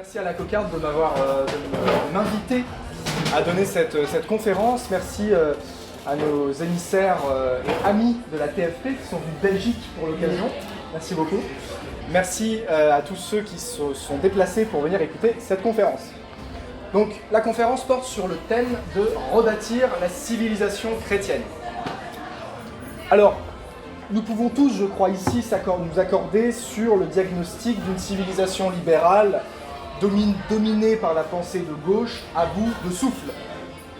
Merci à la Cocarde de m'inviter à donner cette conférence. Merci à nos émissaires et amis de la TFP qui sont venus de Belgique pour l'occasion. Merci beaucoup. Merci à tous ceux qui se sont déplacés pour venir écouter cette conférence. Donc, la conférence porte sur le thème de rebâtir la civilisation chrétienne. Alors, nous pouvons tous, je crois ici, nous accorder sur le diagnostic d'une civilisation libérale dominée par la pensée de gauche à bout de souffle.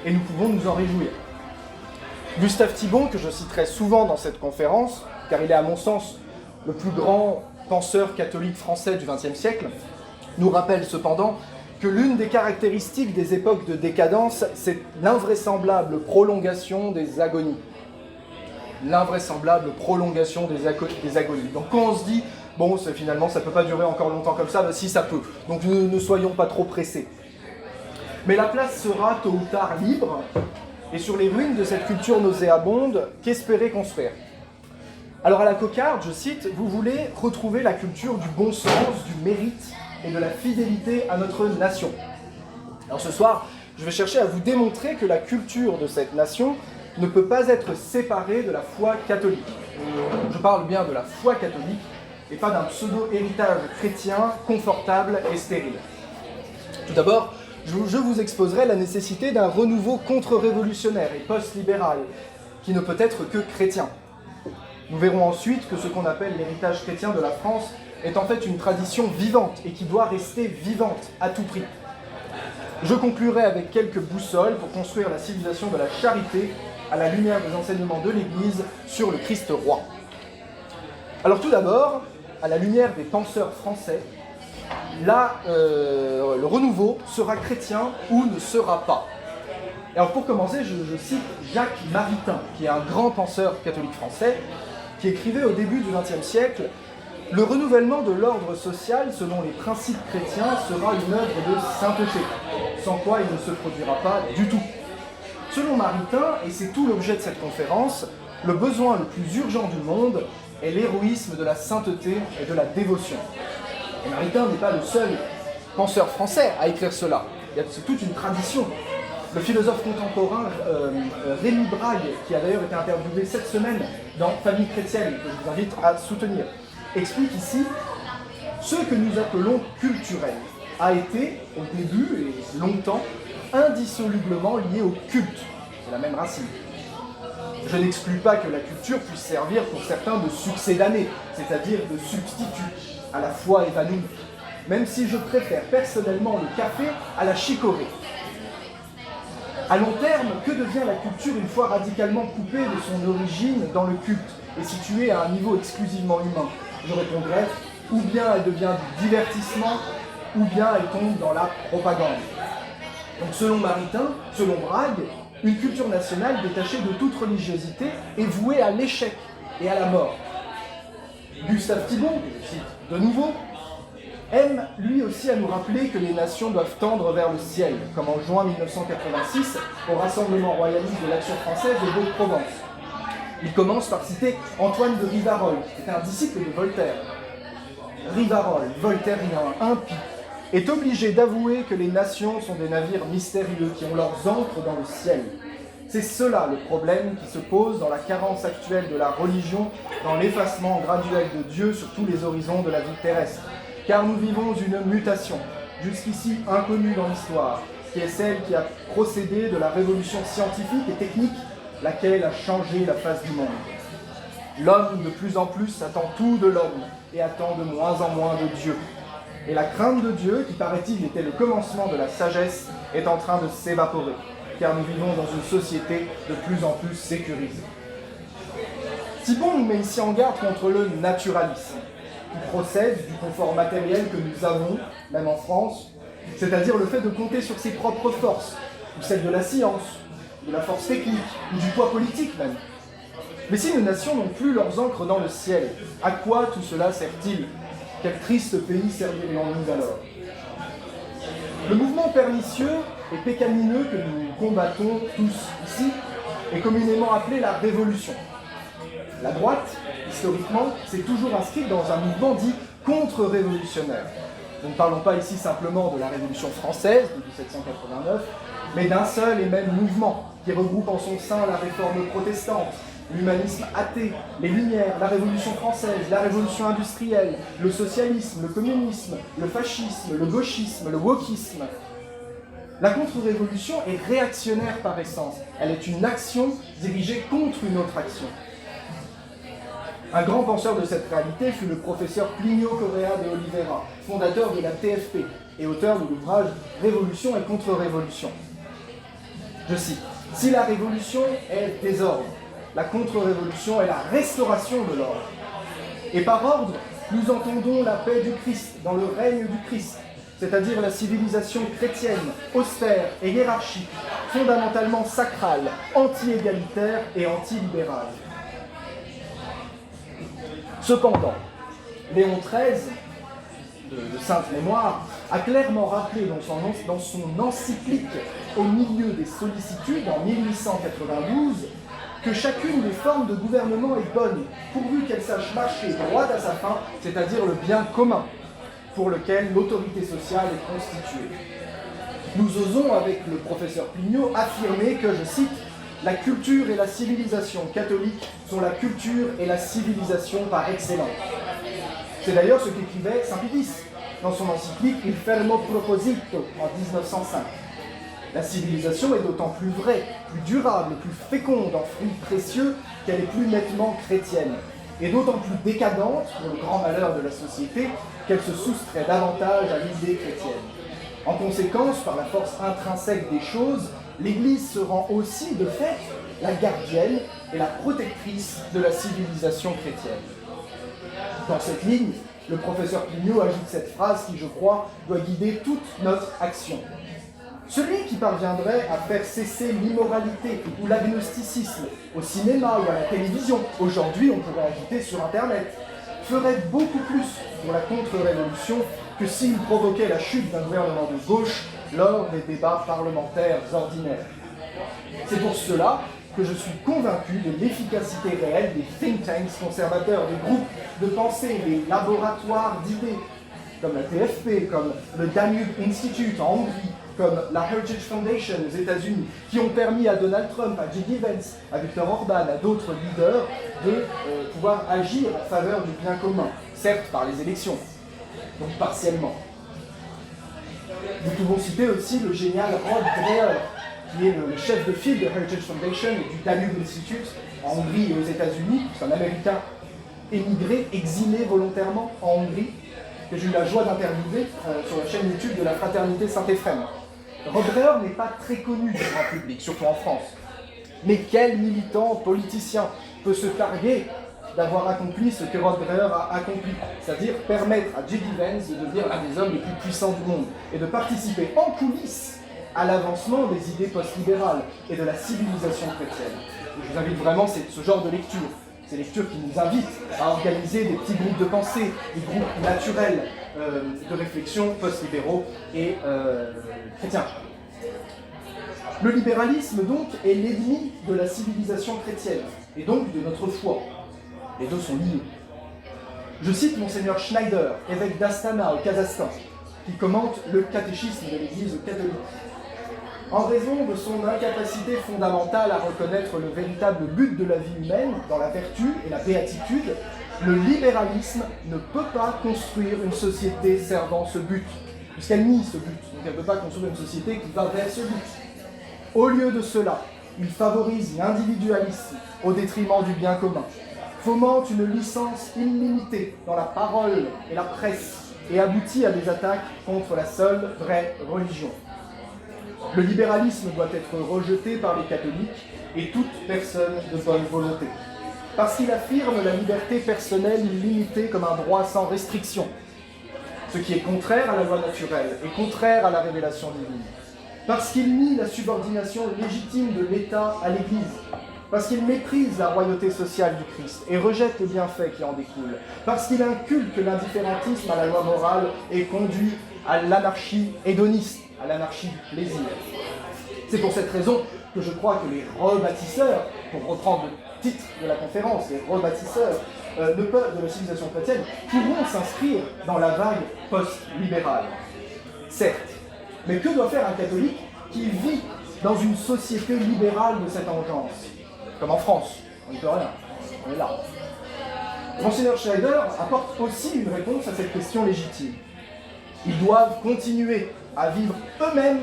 Et nous pouvons nous en réjouir. Gustave Thibon, que je citerai souvent dans cette conférence, car il est à mon sens le plus grand penseur catholique français du XXe siècle, nous rappelle cependant que l'une des caractéristiques des époques de décadence, c'est l'invraisemblable prolongation des agonies. L'invraisemblable prolongation des agonies. Donc quand on se dit, bon, finalement, ça ne peut pas durer encore longtemps comme ça, ben, si ça peut. Donc ne soyons pas trop pressés. Mais la place sera tôt ou tard libre, et sur les ruines de cette culture nauséabonde, qu'espérer construire ? Alors à la Cocarde, je cite, vous voulez retrouver la culture du bon sens, du mérite et de la fidélité à notre nation. Alors ce soir, je vais chercher à vous démontrer que la culture de cette nation ne peut pas être séparée de la foi catholique. Je parle bien de la foi catholique et pas d'un pseudo-héritage chrétien confortable et stérile. Tout d'abord, je vous exposerai la nécessité d'un renouveau contre-révolutionnaire et post-libéral qui ne peut être que chrétien. Nous verrons ensuite que ce qu'on appelle l'héritage chrétien de la France est en fait une tradition vivante et qui doit rester vivante à tout prix. Je conclurai avec quelques boussoles pour construire la civilisation de la charité à la lumière des enseignements de l'Église sur le Christ roi. Alors tout d'abord, à la lumière des penseurs français, le renouveau sera chrétien ou ne sera pas. Et alors pour commencer, je cite Jacques Maritain, qui est un grand penseur catholique français, qui écrivait au début du XXe siècle « Le renouvellement de l'ordre social selon les principes chrétiens sera une œuvre de sainteté, sans quoi il ne se produira pas du tout. » Selon Maritain, et c'est tout l'objet de cette conférence, le besoin le plus urgent du monde est l'héroïsme de la sainteté et de la dévotion. Et Maritain n'est pas le seul penseur français à écrire cela. C'est toute une tradition. Le philosophe contemporain Rémi Brague, qui a d'ailleurs été interviewé cette semaine dans Famille chrétienne, que je vous invite à soutenir, explique ici « Ce que nous appelons culturel a été, au début et longtemps, indissolublement lié au culte. » C'est la même racine. Je n'exclus pas que la culture puisse servir pour certains de succédané, c'est-à-dire de substitut à la foi évanouie, même si je préfère personnellement le café à la chicorée. À long terme, que devient la culture une fois radicalement coupée de son origine dans le culte et située à un niveau exclusivement humain ? Je répondrai, ou bien elle devient du divertissement, ou bien elle tombe dans la propagande. Donc selon Maritain, selon Brague, une culture nationale détachée de toute religiosité est vouée à l'échec et à la mort. Gustave Thibon, que je cite de nouveau, aime lui aussi à nous rappeler que les nations doivent tendre vers le ciel, comme en juin 1986 au Rassemblement royaliste de l'Action française de Beau-de-Provence. Il commence par citer Antoine de Rivarol, qui était un disciple de Voltaire. Rivarol, voltairien, impie, est obligé d'avouer que les nations sont des navires mystérieux qui ont leurs ancres dans le ciel. C'est cela le problème qui se pose dans la carence actuelle de la religion, dans l'effacement graduel de Dieu sur tous les horizons de la vie terrestre. Car nous vivons une mutation, jusqu'ici inconnue dans l'histoire, qui est celle qui a procédé de la révolution scientifique et technique, laquelle a changé la face du monde. L'homme, de plus en plus, attend tout de l'homme et attend de moins en moins de Dieu. Et la crainte de Dieu, qui paraît-il était le commencement de la sagesse, est en train de s'évaporer, car nous vivons dans une société de plus en plus sécurisée. Thibon nous met ici en garde contre le naturalisme, qui procède du confort matériel que nous avons, même en France, c'est-à-dire le fait de compter sur ses propres forces, ou celles de la science, de la force technique, ou du poids politique même. Mais si nos nations n'ont plus leurs ancres dans le ciel, à quoi tout cela sert-il ? Quel triste pays servirions-nous alors ? Le mouvement pernicieux et pécamineux que nous combattons tous ici est communément appelé la révolution. La droite, historiquement, s'est toujours inscrite dans un mouvement dit contre-révolutionnaire. Nous ne parlons pas ici simplement de la Révolution française de 1789, mais d'un seul et même mouvement qui regroupe en son sein la réforme protestante, l'humanisme athée, les Lumières, la Révolution française, la Révolution industrielle, le socialisme, le communisme, le fascisme, le gauchisme, le wokisme. La contre-révolution est réactionnaire par essence. Elle est une action dirigée contre une autre action. Un grand penseur de cette réalité fut le professeur Plinio Correa de Oliveira, fondateur de la TFP et auteur de l'ouvrage « Révolution et contre-révolution ». Je cite, « Si la révolution est le désordre, la contre-révolution est la restauration de l'ordre. Et par ordre, nous entendons la paix du Christ dans le règne du Christ, c'est-à-dire la civilisation chrétienne, austère et hiérarchique, fondamentalement sacrale, anti-égalitaire et anti-libérale. » Cependant, Léon XIII, de sainte mémoire, a clairement rappelé dans son encyclique Au milieu des sollicitudes en 1892 que chacune des formes de gouvernement est bonne, pourvu qu'elle sache marcher droit à sa fin, c'est-à-dire le bien commun, pour lequel l'autorité sociale est constituée. Nous osons, avec le professeur Plinio, affirmer que, je cite, « La culture et la civilisation catholique sont la culture et la civilisation par excellence. » C'est d'ailleurs ce qu'écrivait Saint Pie X dans son encyclique Il Fermo Proposito en 1905. La civilisation est d'autant plus vraie, plus durable, plus féconde en fruits précieux qu'elle est plus nettement chrétienne, et d'autant plus décadente, pour le grand malheur de la société, qu'elle se soustrait davantage à l'idée chrétienne. En conséquence, par la force intrinsèque des choses, l'Église se rend aussi, de fait, la gardienne et la protectrice de la civilisation chrétienne. Dans cette ligne, le professeur Plinio ajoute cette phrase qui, je crois, doit guider toute notre action. Celui qui parviendrait à faire cesser l'immoralité ou l'agnosticisme au cinéma ou à la télévision, aujourd'hui on pourrait ajouter sur Internet, ferait beaucoup plus pour la contre-révolution que s'il provoquait la chute d'un gouvernement de gauche lors des débats parlementaires ordinaires. C'est pour cela que je suis convaincu de l'efficacité réelle des think tanks conservateurs, des groupes de pensée, des laboratoires d'idées, comme la TFP, comme le Danube Institute en Hongrie, comme la Heritage Foundation aux États-Unis, qui ont permis à Donald Trump, à J.D. Vance, à Viktor Orban, à d'autres leaders de pouvoir agir en faveur du bien commun, certes par les élections, donc partiellement. Nous pouvons citer aussi le génial Rod Dreher, qui est le chef de file de Heritage Foundation et du Danube Institute en Hongrie et aux États-Unis. C'est un Américain émigré, exilé volontairement en Hongrie, que j'ai eu la joie d'interviewer sur la chaîne YouTube de la Fraternité Saint-Éphrem. Rod Dreher n'est pas très connu du grand public, surtout en France. Mais quel militant politicien peut se targuer d'avoir accompli ce que Rod Dreher a accompli, c'est-à-dire permettre à J.D. Vance de devenir l'un des hommes les plus puissants du monde et de participer en coulisses à l'avancement des idées post-libérales et de la civilisation chrétienne. Je vous invite vraiment, c'est ce genre de lecture. Ces lectures qui nous invitent à organiser des petits groupes de pensée, des groupes naturels de réflexion post-libéraux et chrétiens. Le libéralisme, donc, est l'ennemi de la civilisation chrétienne, et donc de notre foi. Les deux sont liés. Je cite Monseigneur Schneider, évêque d'Astana au Kazakhstan, qui commente le catéchisme de l'Église catholique. En raison de son incapacité fondamentale à reconnaître le véritable but de la vie humaine, dans la vertu et la béatitude, le libéralisme ne peut pas construire une société servant ce but, puisqu'elle nie ce but. Donc elle ne peut pas construire une société qui va vers ce but. Au lieu de cela, il favorise l'individualisme au détriment du bien commun, fomente une licence illimitée dans la parole et la presse, et aboutit à des attaques contre la seule vraie religion. Le libéralisme doit être rejeté par les catholiques et toute personne de bonne volonté, parce qu'il affirme la liberté personnelle illimitée comme un droit sans restriction, ce qui est contraire à la loi naturelle et contraire à la révélation divine, parce qu'il nie la subordination légitime de l'État à l'Église, parce qu'il méprise la royauté sociale du Christ et rejette les bienfaits qui en découlent, parce qu'il inculque l'indifférentisme à la loi morale et conduit à l'anarchie hédoniste, à l'anarchie du plaisir. C'est pour cette raison que je crois que les rebâtisseurs, pour reprendre le titre de la conférence, les rebâtisseurs, de la civilisation chrétienne pourront s'inscrire dans la vague post-libérale. Certes, mais que doit faire un catholique qui vit dans une société libérale de cette engeance? Comme en France, on ne peut rien, on est là. Monseigneur Schneider apporte aussi une réponse à cette question légitime. Ils doivent continuer à vivre eux-mêmes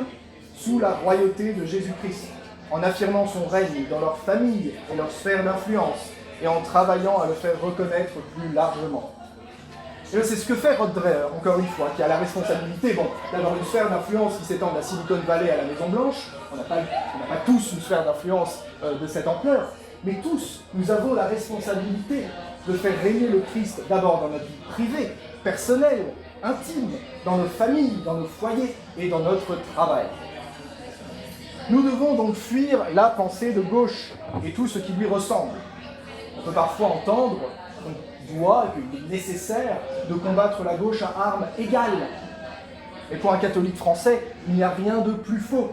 sous la royauté de Jésus-Christ, en affirmant son règne dans leur famille et leur sphère d'influence, et en travaillant à le faire reconnaître plus largement. Et c'est ce que fait Rod Dreher, encore une fois, qui a la responsabilité d'avoir une sphère d'influence qui s'étend de la Silicon Valley à la Maison-Blanche. On n'a pas tous une sphère d'influence de cette ampleur, mais tous, nous avons la responsabilité de faire régner le Christ d'abord dans notre vie privée, personnelle, intime, dans nos familles, dans nos foyers et dans notre travail. Nous devons donc fuir la pensée de gauche et tout ce qui lui ressemble. On peut parfois entendre qu'on doit, qu'il est nécessaire de combattre la gauche à armes égales. Et pour un catholique français, il n'y a rien de plus faux.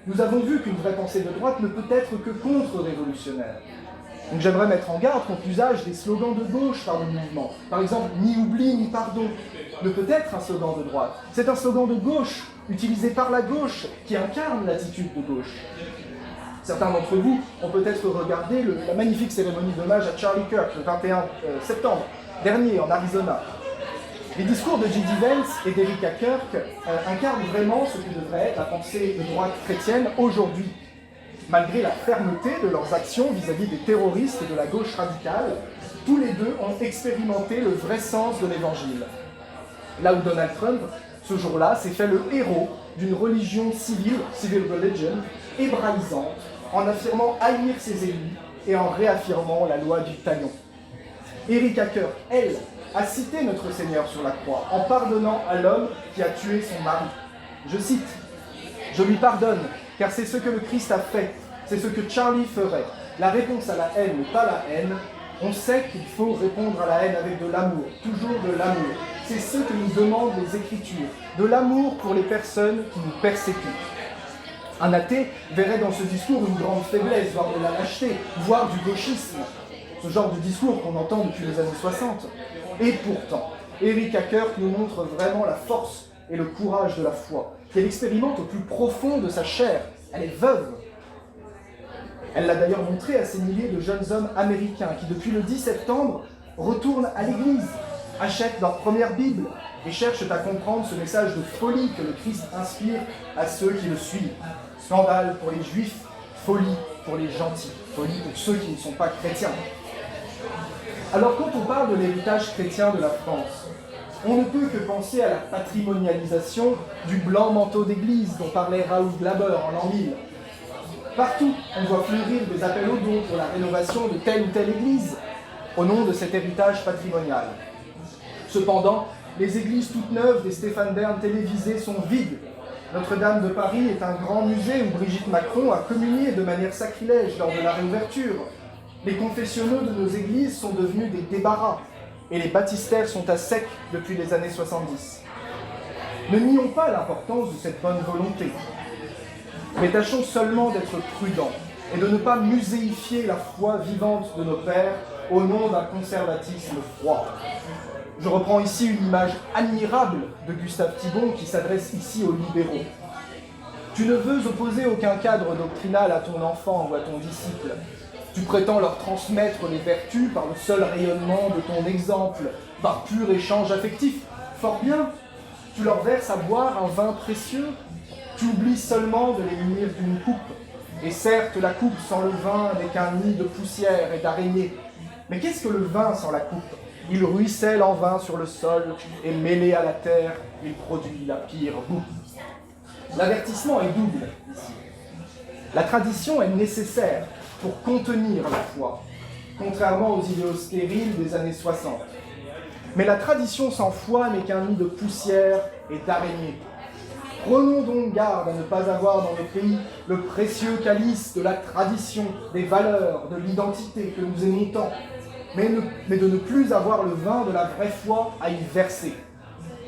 Nous avons vu qu'une vraie pensée de droite ne peut être que contre-révolutionnaire. Donc j'aimerais mettre en garde contre l'usage des slogans de gauche par le mouvement. Par exemple, ni oubli ni pardon ne peut être un slogan de droite. C'est un slogan de gauche, utilisé par la gauche, qui incarne l'attitude de gauche. Certains d'entre vous ont peut-être regardé la magnifique cérémonie d'hommage à Charlie Kirk le 21 septembre dernier en Arizona. Les discours de J.D. Vance et d'Erika Kirk incarnent vraiment ce que devrait être la pensée de droite chrétienne aujourd'hui. Malgré la fermeté de leurs actions vis-à-vis des terroristes et de la gauche radicale, tous les deux ont expérimenté le vrai sens de l'évangile. Là où Donald Trump, ce jour-là, s'est fait le héros d'une religion civil religion, hébraïsante, en affirmant haïr ses élus et en réaffirmant la loi du talion. Erika Kirk, elle, a cité notre Seigneur sur la croix en pardonnant à l'homme qui a tué son mari. Je cite, « Je lui pardonne, car c'est ce que le Christ a fait, c'est ce que Charlie ferait. La réponse à la haine n'est pas la haine. On sait qu'il faut répondre à la haine avec de l'amour, toujours de l'amour. C'est ce que nous demandent les Écritures, de l'amour pour les personnes qui nous persécutent. » Un athée verrait dans ce discours une grande faiblesse, voire de la lâcheté, voire du gauchisme. Ce genre de discours qu'on entend depuis les années 60. Et pourtant, Erika Kirk nous montre vraiment la force et le courage de la foi, qu'elle expérimente au plus profond de sa chair. Elle est veuve. Elle l'a d'ailleurs montré à ces milliers de jeunes hommes américains qui, depuis le 10 septembre, retournent à l'église, achètent leur première Bible et cherchent à comprendre ce message de folie que le Christ inspire à ceux qui le suivent. Scandale pour les juifs, folie pour les gentils, folie pour ceux qui ne sont pas chrétiens. Alors quand on parle de l'héritage chrétien de la France, on ne peut que penser à la patrimonialisation du blanc manteau d'église dont parlait Raoul Glaber en l'an 1000. Partout, on voit fleurir des appels aux dons pour la rénovation de telle ou telle église, au nom de cet héritage patrimonial. Cependant, les églises toutes neuves des Stéphane Bern télévisées sont vides. Notre-Dame de Paris est un grand musée où Brigitte Macron a communié de manière sacrilège lors de la réouverture. Les confessionnaux de nos églises sont devenus des débarras, et les baptistères sont à sec depuis les années 70. Ne nions pas l'importance de cette bonne volonté, mais tâchons seulement d'être prudents et de ne pas muséifier la foi vivante de nos pères au nom d'un conservatisme froid. Je reprends ici une image admirable de Gustave Thibon qui s'adresse ici aux libéraux. Tu ne veux opposer aucun cadre doctrinal à ton enfant ou à ton disciple. Tu prétends leur transmettre les vertus par le seul rayonnement de ton exemple, par pur échange affectif. Fort bien, tu leur verses à boire un vin précieux. Tu oublies seulement de les munir d'une coupe. Et certes, la coupe sans le vin n'est qu'un nid de poussière et d'araignées. Mais qu'est-ce que le vin sans la coupe ? Il ruisselle en vain sur le sol, et mêlé à la terre, il produit la pire boue. L'avertissement est double ici. La tradition est nécessaire pour contenir la foi, contrairement aux idéaux stériles des années 60. Mais la tradition sans foi n'est qu'un nid de poussière et d'araignées. Prenons donc garde à ne pas avoir dans nos pays le précieux calice de la tradition, des valeurs, de l'identité que nous aimons tant, mais de ne plus avoir le vin de la vraie foi à y verser,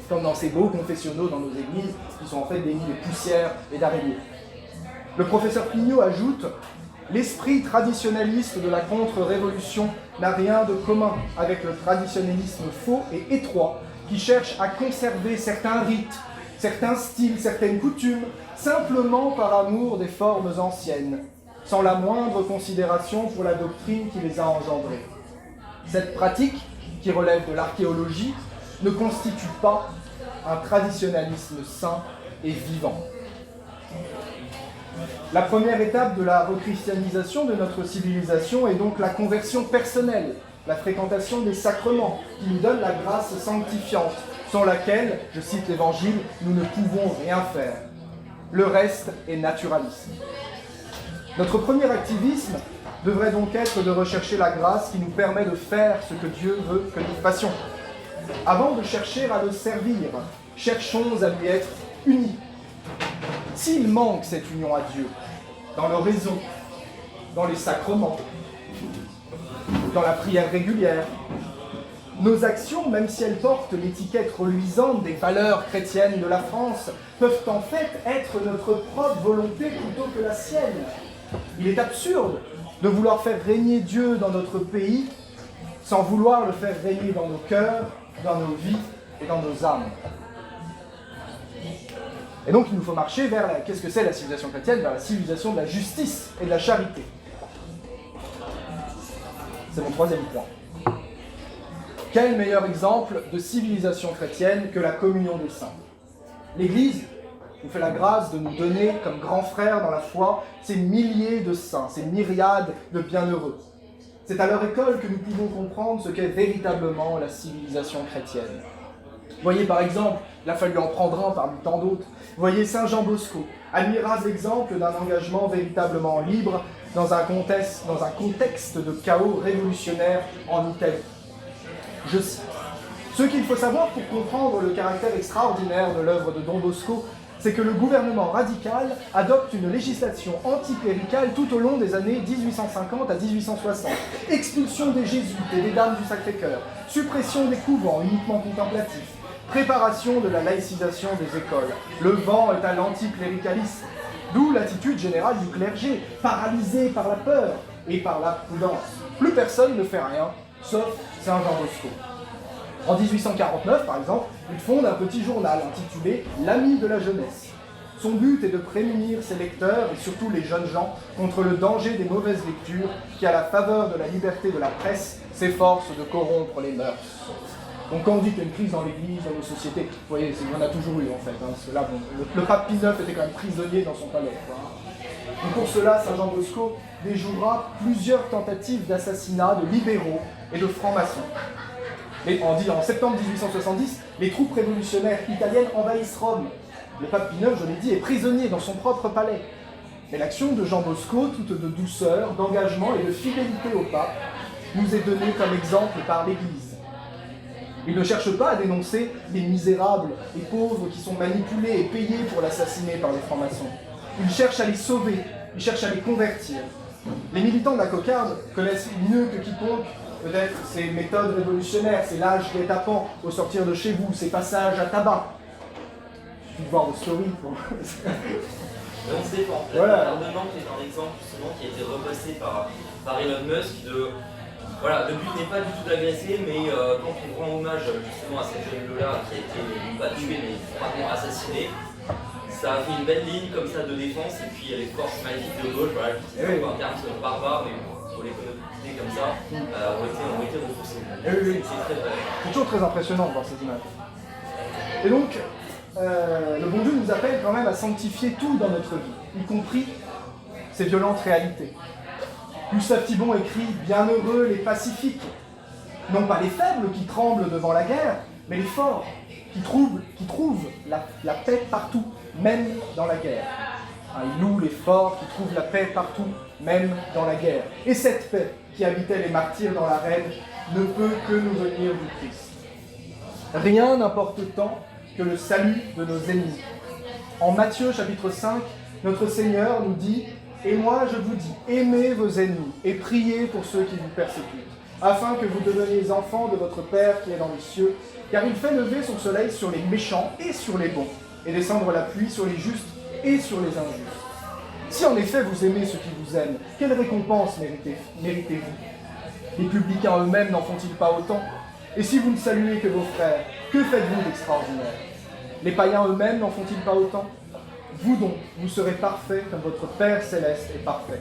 comme dans ces beaux confessionnaux dans nos églises, qui sont en fait des nids de poussière et d'araignées. Le professeur Pignot ajoute L'esprit traditionnaliste de la contre-révolution n'a rien de commun avec le traditionnalisme faux et étroit qui cherche à conserver certains rites, certains styles, certaines coutumes, simplement par amour des formes anciennes, sans la moindre considération pour la doctrine qui les a engendrées. Cette pratique, qui relève de l'archéologie, ne constitue pas un traditionnalisme sain et vivant. La première étape de la rechristianisation de notre civilisation est donc la conversion personnelle, la fréquentation des sacrements, qui nous donne la grâce sanctifiante, sans laquelle, je cite l'Évangile, nous ne pouvons rien faire. Le reste est naturalisme. Notre premier activisme devrait donc être de rechercher la grâce qui nous permet de faire ce que Dieu veut que nous fassions. Avant de chercher à le servir, cherchons à lui être unis. S'il manque cette union à Dieu, dans l'oraison, dans les sacrements, dans la prière régulière, nos actions, même si elles portent l'étiquette reluisante des valeurs chrétiennes de la France, peuvent en fait être notre propre volonté plutôt que la sienne. Il est absurde de vouloir faire régner Dieu dans notre pays sans vouloir le faire régner dans nos cœurs, dans nos vies et dans nos âmes. Et donc il nous faut marcher vers qu'est-ce que c'est la civilisation chrétienne? Vers la civilisation de la justice et de la charité. C'est mon troisième point. Quel meilleur exemple de civilisation chrétienne que la communion des saints? L'Église nous fait la grâce de nous donner comme grands frères dans la foi ces milliers de saints, ces myriades de bienheureux. C'est à leur école que nous pouvons comprendre ce qu'est véritablement la civilisation chrétienne. Voyez par exemple, il a fallu en prendre un parmi tant d'autres, voyez Saint Jean Bosco, admirable exemple d'un engagement véritablement libre dans un contexte de chaos révolutionnaire en Italie. Je cite, « Ce qu'il faut savoir pour comprendre le caractère extraordinaire de l'œuvre de Don Bosco, c'est que le gouvernement radical adopte une législation anticléricale tout au long des années 1850 à 1860. Expulsion des jésuites et des dames du Sacré-Cœur, suppression des couvents uniquement contemplatifs, préparation de la laïcisation des écoles. Le vent est à l'anticléricalisme, d'où l'attitude générale du clergé, paralysé par la peur et par la prudence. Plus personne ne fait rien, sauf Saint Jean Bosco. En 1849, par exemple, il fonde un petit journal intitulé « L'ami de la jeunesse ». Son but est de prémunir ses lecteurs, et surtout les jeunes gens, contre le danger des mauvaises lectures qui, à la faveur de la liberté de la presse, s'efforcent de corrompre les mœurs. Donc quand on dit qu'il y a une crise dans l'Église, dans nos sociétés, vous voyez, il y en a toujours eu en fait. Parce que là, bon, le pape Pie IX était quand même prisonnier dans son palais. Donc pour cela, Saint Jean Bosco déjouera plusieurs tentatives d'assassinat de libéraux et de francs-maçons. En septembre 1870, les troupes révolutionnaires italiennes envahissent Rome. Le pape Pie IX, je l'ai dit, est prisonnier dans son propre palais. Mais l'action de Jean Bosco, toute de douceur, d'engagement et de fidélité au pape, nous est donnée comme exemple par l'Église. Il ne cherche pas à dénoncer les misérables et pauvres qui sont manipulés et payés pour l'assassiner par les francs-maçons. Il cherche à les sauver, il cherche à les convertir. Les militants de la cocarde connaissent mieux que quiconque peut-être ces méthodes révolutionnaires, ces lâches guet-apens au sortir de chez vous, ces passages à tabac. Il suffit de voir vos stories. On se défend. Voilà. L'armement qui est un exemple justement qui a été repassé par Elon Musk voilà, le but n'est pas du tout d'agresser, mais quand on rend hommage justement à cette jeune Lola qui a été pas tuée mais vraiment assassinée, ça a fait une belle ligne comme ça de défense, et puis les forces magnifiques de gauche, voilà, qui sont un terme barbare, mais pour les connoter comme ça, ont été repoussés. C'est très vrai. C'est toujours très impressionnant de voir ces images. Et donc, le bon Dieu nous appelle quand même à sanctifier tout dans notre vie, y compris ces violentes réalités. Gustave Thibon écrit « Bienheureux les pacifiques », non pas les faibles qui tremblent devant la guerre, mais les forts qui trouvent la paix partout, même dans la guerre. Il loue les forts qui trouvent la paix partout, même dans la guerre. Et cette paix qui habitait les martyrs dans l'arène ne peut que nous venir du Christ. Rien n'importe tant que le salut de nos ennemis. En Matthieu chapitre 5, notre Seigneur nous dit « Et moi je vous dis, aimez vos ennemis et priez pour ceux qui vous persécutent, afin que vous deveniez enfants de votre Père qui est dans les cieux, car il fait lever son soleil sur les méchants et sur les bons, et descendre la pluie sur les justes et sur les injustes. » Si en effet vous aimez ceux qui vous aiment, quelle récompense méritez-vous? Les publicains eux-mêmes n'en font-ils pas autant? Et si vous ne saluez que vos frères, que faites-vous d'extraordinaire? Les païens eux-mêmes n'en font-ils pas autant? Vous donc, vous serez parfaits comme votre Père céleste est parfait.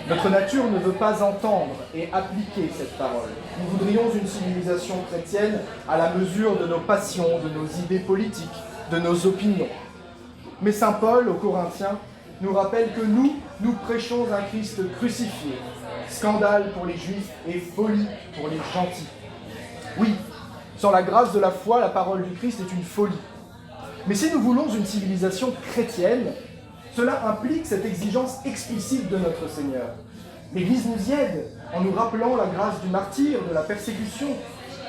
Notre nature ne veut pas entendre et appliquer cette parole. Nous voudrions une civilisation chrétienne à la mesure de nos passions, de nos idées politiques, de nos opinions. Mais saint Paul, aux Corinthiens, nous rappelle que nous prêchons un Christ crucifié, scandale pour les Juifs et folie pour les gentils. Oui, sans la grâce de la foi, la parole du Christ est une folie. Mais si nous voulons une civilisation chrétienne, cela implique cette exigence explicite de notre Seigneur. L'Église nous y aide en nous rappelant la grâce du martyre, de la persécution.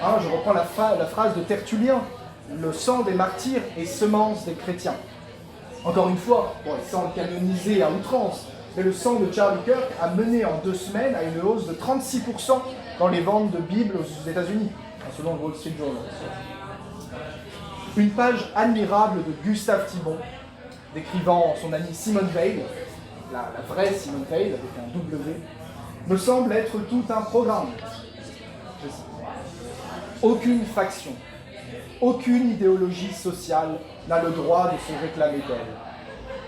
Je reprends la phrase de Tertullien, le sang des martyrs est semence des chrétiens. Encore une fois, sans le canoniser à outrance, mais le sang de Charlie Kirk a mené en 2 semaines à une hausse de 36% dans les ventes de Bibles aux États-Unis, selon le Wall Street Journal. Une page admirable de Gustave Thibon, décrivant son ami Simone Weil, la vraie Simone Weil, avec un W, me semble être tout un programme. Je cite. Aucune faction, aucune idéologie sociale n'a le droit de se réclamer d'elle.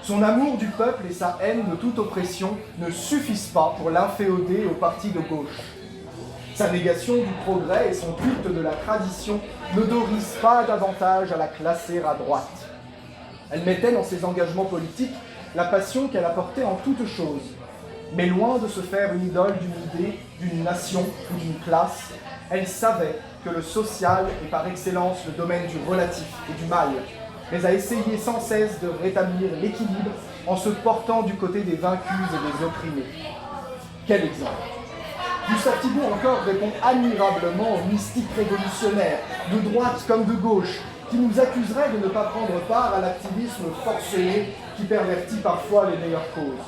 Son amour du peuple et sa haine de toute oppression ne suffisent pas pour l'inféoder au parti de gauche. Sa négation du progrès et son culte de la tradition n'autorisent pas davantage à la classer à droite. Elle mettait dans ses engagements politiques la passion qu'elle apportait en toutes choses. Mais loin de se faire une idole d'une idée, d'une nation ou d'une classe, elle savait que le social est par excellence le domaine du relatif et du mal, mais a essayé sans cesse de rétablir l'équilibre en se portant du côté des vaincus et des opprimés. Quel exemple! Gustave Thibon encore répond admirablement aux mystiques révolutionnaires, de droite comme de gauche, qui nous accuseraient de ne pas prendre part à l'activisme forcené qui pervertit parfois les meilleures causes.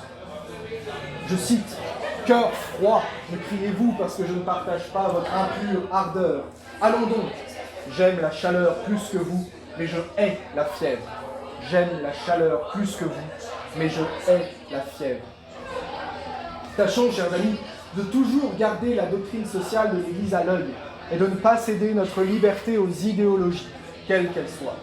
Je cite, « Cœur froid, me criez-vous parce que je ne partage pas votre impure ardeur. Allons donc, j'aime la chaleur plus que vous, mais je hais la fièvre. J'aime la chaleur plus que vous, mais je hais la fièvre. » Tâchons, chers amis, de toujours garder la doctrine sociale de l'Église à l'œil et de ne pas céder notre liberté aux idéologies, quelles qu'elles soient.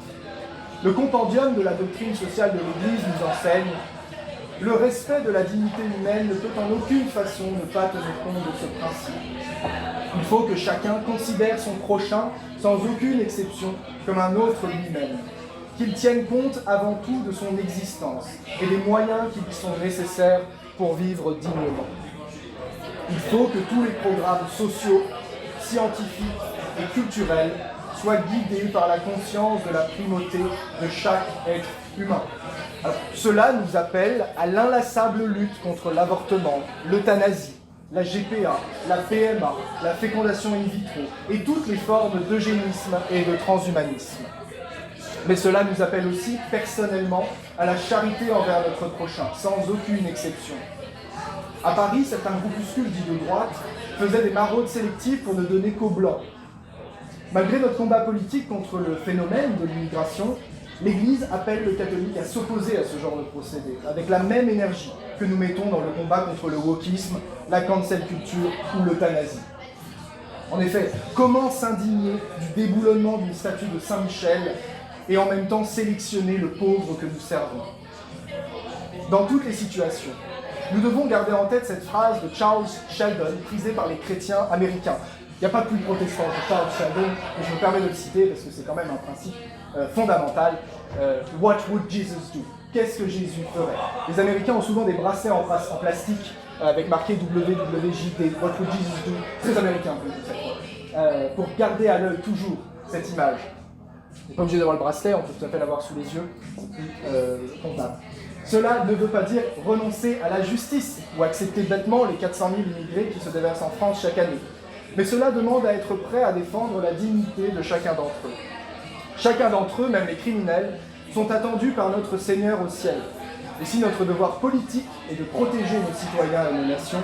Le compendium de la doctrine sociale de l'Église nous enseigne « Le respect de la dignité humaine ne peut en aucune façon ne pas tenir compte de ce principe. Il faut que chacun considère son prochain, sans aucune exception, comme un autre lui-même, qu'il tienne compte avant tout de son existence et des moyens qui lui sont nécessaires pour vivre dignement. Il faut que tous les programmes sociaux, scientifiques et culturels soient guidés par la conscience de la primauté de chaque être humain. Alors, cela nous appelle à l'inlassable lutte contre l'avortement, l'euthanasie, la GPA, la PMA, la fécondation in vitro et toutes les formes d'eugénisme et de transhumanisme. Mais cela nous appelle aussi personnellement à la charité envers notre prochain, sans aucune exception. À Paris, certains groupuscules dits de droite faisaient des maraudes sélectives pour ne donner qu'aux blancs. Malgré notre combat politique contre le phénomène de l'immigration, l'Église appelle le catholique à s'opposer à ce genre de procédé, avec la même énergie que nous mettons dans le combat contre le wokisme, la cancel culture ou l'euthanasie. En effet, comment s'indigner du déboulonnement d'une statue de Saint-Michel et en même temps sélectionner le pauvre que nous servons? Dans toutes les situations, nous devons garder en tête cette phrase de Charles Sheldon, prisée par les chrétiens américains. Il n'y a pas plus protestant que Charles Sheldon, mais je me permets de le citer parce que c'est quand même un principe fondamental. What would Jesus do? Qu'est-ce que Jésus ferait? Les Américains ont souvent des bracelets en plastique avec marqué WWJD, What would Jesus do? Très américain, cette fois. Pour garder à l'œil toujours cette image. On n'est pas obligé d'avoir le bracelet, on peut tout à fait l'avoir sous les yeux, c'est plus comptable. Cela ne veut pas dire renoncer à la justice ou accepter bêtement les 400 000 immigrés qui se déversent en France chaque année. Mais cela demande à être prêt à défendre la dignité de chacun d'entre eux. Chacun d'entre eux, même les criminels, sont attendus par notre Seigneur au ciel. Et si notre devoir politique est de protéger nos citoyens et nos nations,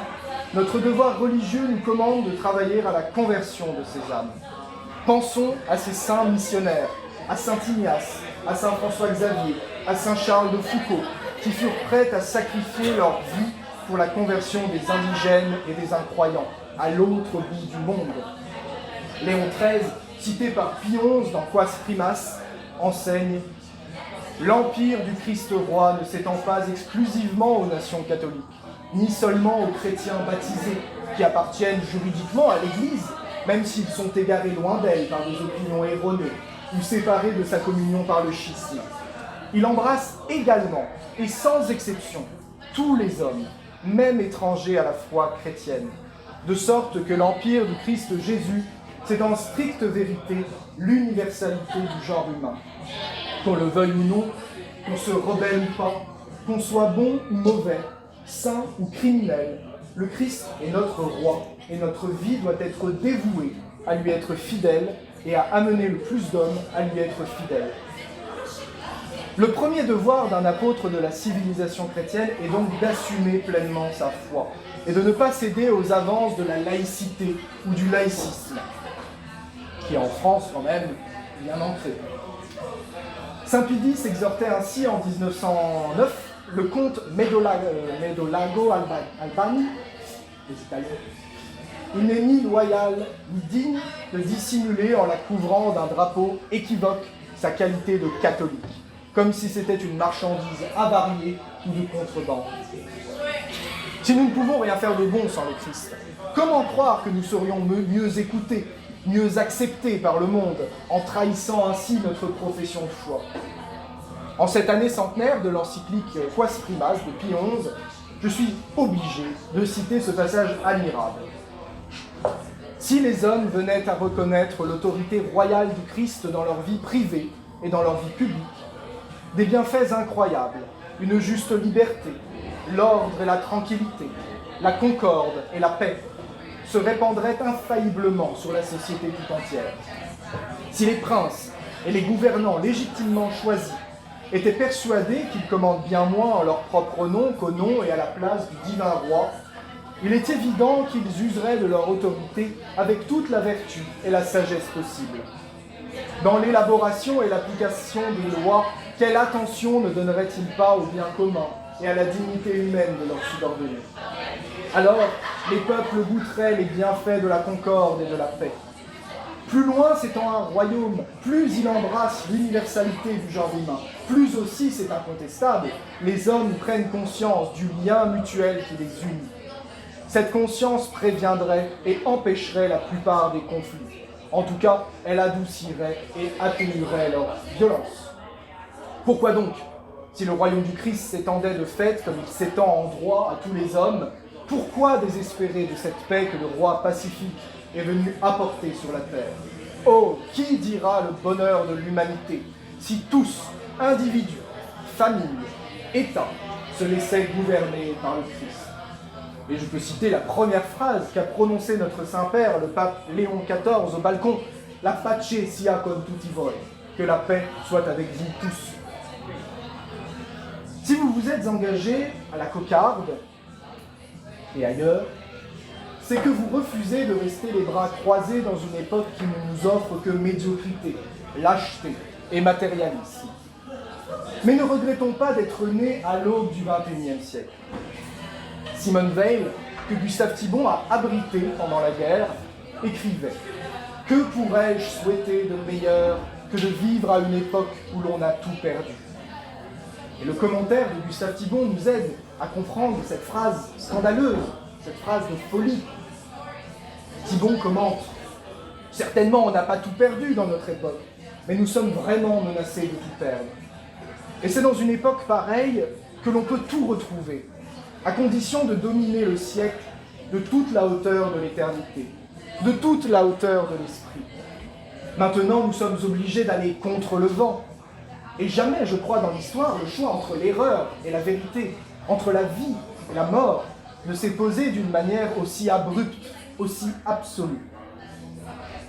notre devoir religieux nous commande de travailler à la conversion de ces âmes. Pensons à ces saints missionnaires, à saint Ignace, à saint François Xavier, à saint Charles de Foucault, qui furent prêtes à sacrifier leur vie pour la conversion des indigènes et des incroyants à l'autre bout du monde. Léon XIII, cité par Pie XI dans Quas Primas, enseigne « L'empire du Christ roi ne s'étend pas exclusivement aux nations catholiques, ni seulement aux chrétiens baptisés, qui appartiennent juridiquement à l'Église, même s'ils sont égarés loin d'elle par des opinions erronées, ou séparés de sa communion par le schisme. Il embrasse également, et sans exception, tous les hommes, même étrangers à la foi chrétienne, de sorte que l'empire du Christ Jésus, c'est en stricte vérité l'universalité du genre humain. Qu'on le veuille ou non, qu'on se rebelle ou pas, qu'on soit bon ou mauvais, saint ou criminel, le Christ est notre roi et notre vie doit être dévouée à lui être fidèle et à amener le plus d'hommes à lui être fidèles. Le premier devoir d'un apôtre de la civilisation chrétienne est donc d'assumer pleinement sa foi et de ne pas céder aux avances de la laïcité ou du laïcisme, qui est en France quand même bien ancré. Saint Pie X exhortait ainsi en 1909 le comte Medolago Albani, les Italiens. Il n'est ni loyal ni digne de dissimuler en la couvrant d'un drapeau équivoque sa qualité de catholique, comme si c'était une marchandise avariée ou de contrebande. Si nous ne pouvons rien faire de bon sans le Christ, comment croire que nous serions mieux écoutés, mieux acceptés par le monde, en trahissant ainsi notre profession de foi? En cette année centenaire de l'encyclique Quas Primas de Pie XI, je suis obligé de citer ce passage admirable. Si les hommes venaient à reconnaître l'autorité royale du Christ dans leur vie privée et dans leur vie publique, des bienfaits incroyables, une juste liberté, l'ordre et la tranquillité, la concorde et la paix se répandraient infailliblement sur la société tout entière. Si les princes et les gouvernants légitimement choisis étaient persuadés qu'ils commandent bien moins en leur propre nom qu'au nom et à la place du divin roi, il est évident qu'ils useraient de leur autorité avec toute la vertu et la sagesse possible. Dans l'élaboration et l'application des lois, quelle attention ne donneraient-ils pas au bien commun et à la dignité humaine de leurs subordonnés? Alors, les peuples goûteraient les bienfaits de la concorde et de la paix. Plus loin s'étend un royaume, plus il embrasse l'universalité du genre humain, plus aussi, c'est incontestable, les hommes prennent conscience du lien mutuel qui les unit. Cette conscience préviendrait et empêcherait la plupart des conflits. En tout cas, elle adoucirait et atténuerait leur violence. Pourquoi donc, si le royaume du Christ s'étendait de fait comme il s'étend en droit à tous les hommes, pourquoi désespérer de cette paix que le roi pacifique est venu apporter sur la terre? Oh, qui dira le bonheur de l'humanité si tous, individus, familles, États, se laissaient gouverner par le Christ? Et je peux citer la première phrase qu'a prononcée notre Saint-Père, le pape Léon XIV, au balcon, « La pace sia con tutti voi », que la paix soit avec vous tous. Si vous vous êtes engagé à la cocarde et ailleurs, c'est que vous refusez de rester les bras croisés dans une époque qui ne nous offre que médiocrité, lâcheté et matérialisme. Mais ne regrettons pas d'être nés à l'aube du XXIe siècle. Simone Weil, que Gustave Thibon a abrité pendant la guerre, écrivait « Que pourrais-je souhaiter de meilleur que de vivre à une époque où l'on a tout perdu ?» Et le commentaire de Gustave Thibon nous aide à comprendre cette phrase scandaleuse, cette phrase de folie. Thibon commente « Certainement, on n'a pas tout perdu dans notre époque, mais nous sommes vraiment menacés de tout perdre. Et c'est dans une époque pareille que l'on peut tout retrouver, à condition de dominer le siècle de toute la hauteur de l'éternité, de toute la hauteur de l'esprit. Maintenant, nous sommes obligés d'aller contre le vent. Et jamais, je crois, dans l'histoire, le choix entre l'erreur et la vérité, entre la vie et la mort, ne s'est posé d'une manière aussi abrupte, aussi absolue.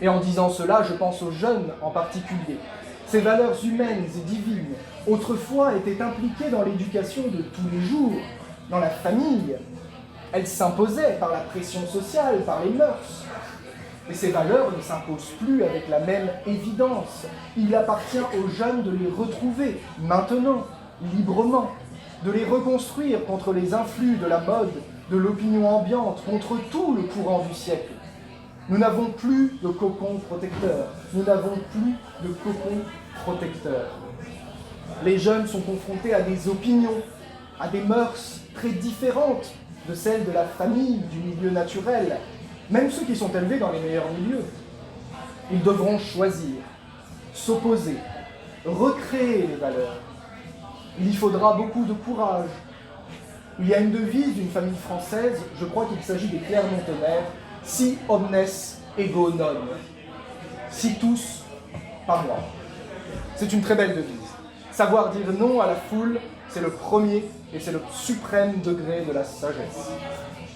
Et en disant cela, je pense aux jeunes en particulier. Ces valeurs humaines et divines, autrefois, étaient impliquées dans l'éducation de tous les jours, dans la famille. Elles s'imposaient par la pression sociale, par les mœurs. Et ces valeurs ne s'imposent plus avec la même évidence. Il appartient aux jeunes de les retrouver, maintenant, librement. de les reconstruire contre les influx de la mode, de l'opinion ambiante, contre tout le courant du siècle. Nous n'avons plus de cocon protecteur. Nous n'avons plus de cocon protecteur. Les jeunes sont confrontés à des opinions, à des mœurs très différentes de celles de la famille, du milieu naturel, même ceux qui sont élevés dans les meilleurs milieux. Ils devront choisir, s'opposer, recréer les valeurs. Il y faudra beaucoup de courage. Il y a une devise d'une famille française, je crois qu'il s'agit des Clermont-Tonnerre, « Si omnes ego non ». Si tous, pas moi. C'est une très belle devise. Savoir dire non à la foule, c'est le premier et c'est le suprême degré de la sagesse.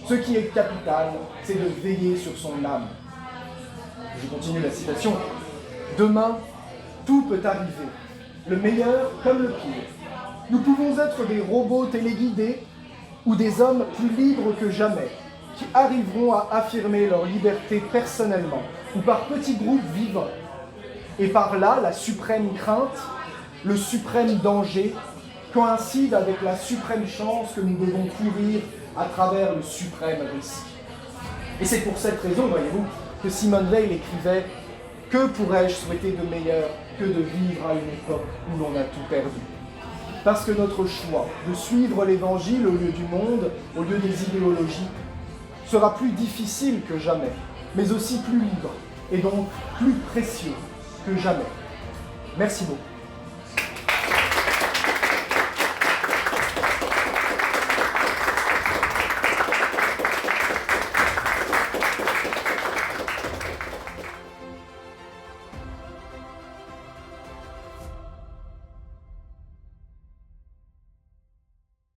Ce qui est capital, c'est de veiller sur son âme. Je continue la citation. Demain, tout peut arriver, le meilleur comme le pire. Nous pouvons être des robots téléguidés ou des hommes plus libres que jamais, qui arriveront à affirmer leur liberté personnellement ou par petits groupes vivants. Et par là, la suprême crainte, le suprême danger, coïncide avec la suprême chance que nous devons courir à travers le suprême risque. Et c'est pour cette raison, voyez-vous, que Simone Veil écrivait « Que pourrais-je souhaiter de meilleur que de vivre à une époque où l'on a tout perdu ?» Parce que notre choix de suivre l'Évangile au lieu du monde, au lieu des idéologies, sera plus difficile que jamais, mais aussi plus libre, et donc plus précieux que jamais. Merci beaucoup.